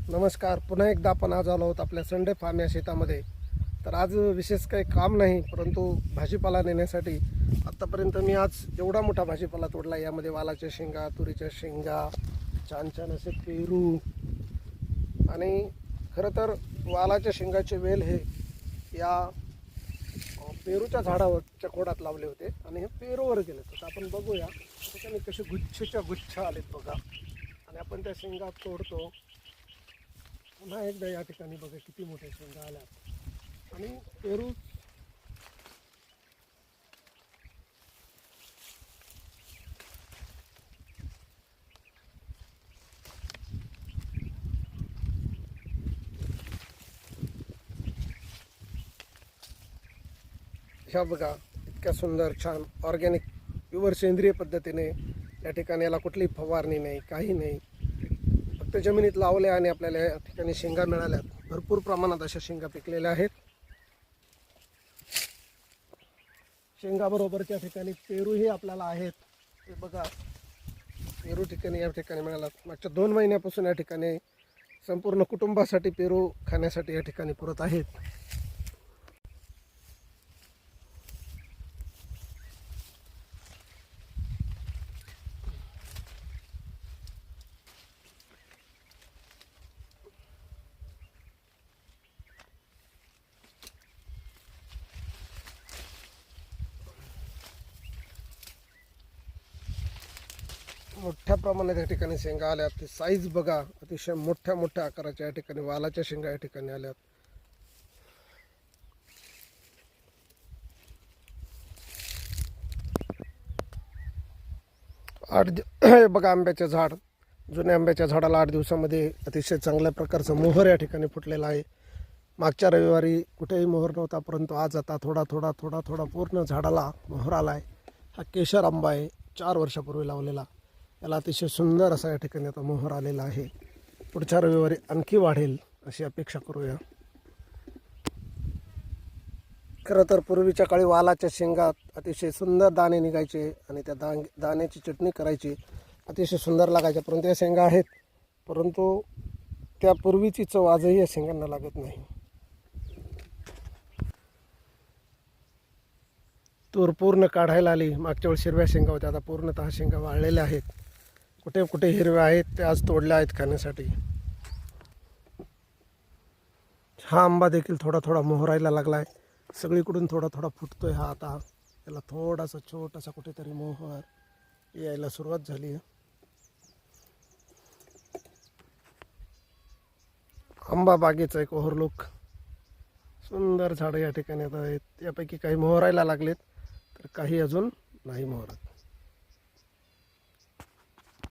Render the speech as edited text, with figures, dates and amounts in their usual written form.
नमस्कार. पुन्हा एकदा आपण आज आलो आहोत आपल्या संडे फार्म या शेतामध्ये. तर आज विशेष काही काम नाही, परंतु भाजीपाला नेण्यासाठी आत्तापर्यंत मी आज एवढा मोठा भाजीपाला तोडला. यामध्ये वालाच्या शेंगा, तुरीच्या शेंगा, छान छान असे पेरू आणि खरं तर वालाच्या शेंगाचे वेल हे या पेरूच्या झाडावरच्या खोडात लावले होते आणि हे पेरूवर गेले. तर आपण बघूया त्याच्याने कसे गुच्छच्या गुच्छ आलेत बघा. आणि आपण त्या शेंगा तोडतो. पुन्हा एकदा या ठिकाणी बघा किती मोठ्या शेंगा आल्या आणि पेरू ह्या बघा इतक्या सुंदर छान ऑर्गॅनिक प्युअर सेंद्रिय पद्धतीने या ठिकाणी याला कुठलीही फवारणी नाही, काही नाही. फक्त जमिनीत लावले आणि आपल्याला या ठिकाणी शेंगा मिळाल्यात. भरपूर प्रमाणात अशा शेंगा पिकलेल्या आहेत. शेंगाबरोबरच्या ठिकाणी पेरूही आपल्याला आहेत. हे बघा पेरू ठिकाणी या ठिकाणी मिळाल्यात. मागच्या 2 महिन्यापासून या ठिकाणी संपूर्ण कुटुंबासाठी पेरू खाण्यासाठी या ठिकाणी पुरत आहेत. मोठ्या प्रमाणात या ठिकाणी शेंगा आल्यात. ते साईज बघा अतिशय मोठ्या मोठ्या आकाराच्या या ठिकाणी वालाच्या शेंगा या ठिकाणी आल्यात. हे बघा आंब्याचे झाड. जुन्या आंब्याच्या झाडाला 8 दिवसामध्ये अतिशय चांगल्या प्रकारचा मोहर या ठिकाणी फुटलेला आहे. मागच्या रविवारी कुठेही मोहर नव्हता, परंतु आज आता थोडा थोडा थोडा थोडा पूर्ण झाडाला मोहर आला आहे. हा केशर आंबा आहे, 4 वर्षापूर्वी लावलेला. याला अतिशय सुंदर असा या ठिकाणी आता मोहर आलेला आहे. पुढच्या रविवारी आणखी वाढेल अशी अपेक्षा करूया. खरं तर पूर्वीच्या काळी वालाच्या शेंगात अतिशय सुंदर दाणे निघायचे आणि त्या दाण्याची चटणी करायची, अतिशय सुंदर लागायच्या. परंतु या शेंगा आहेत, परंतु त्या पूर्वीची चव आजही या शेंगांना लागत नाही. तूर पूर्ण काढायला आली. मागच्या वेळी हिरव्या शेंगा होत्या, आता पूर्णतः शेंगा वाळलेल्या आहेत. कुठे कुठे हिरव्या आहेत ते आज तोडल्या आहेत खाण्यासाठी. हा आंबा देखील थोडा थोडा मोहरायला लागला आहे. सगळीकडून थोडा थोडा फुटतोय हा. आता त्याला थोडासा छोटासा कुठेतरी मोहर यायला सुरुवात झाली आहे. आंबा बागेचा एक ओव्हरलुक. सुंदर झाडं या ठिकाणी आहेत. यापैकी काही मोहरायला लागलेत तर काही अजून नाही मोहरत.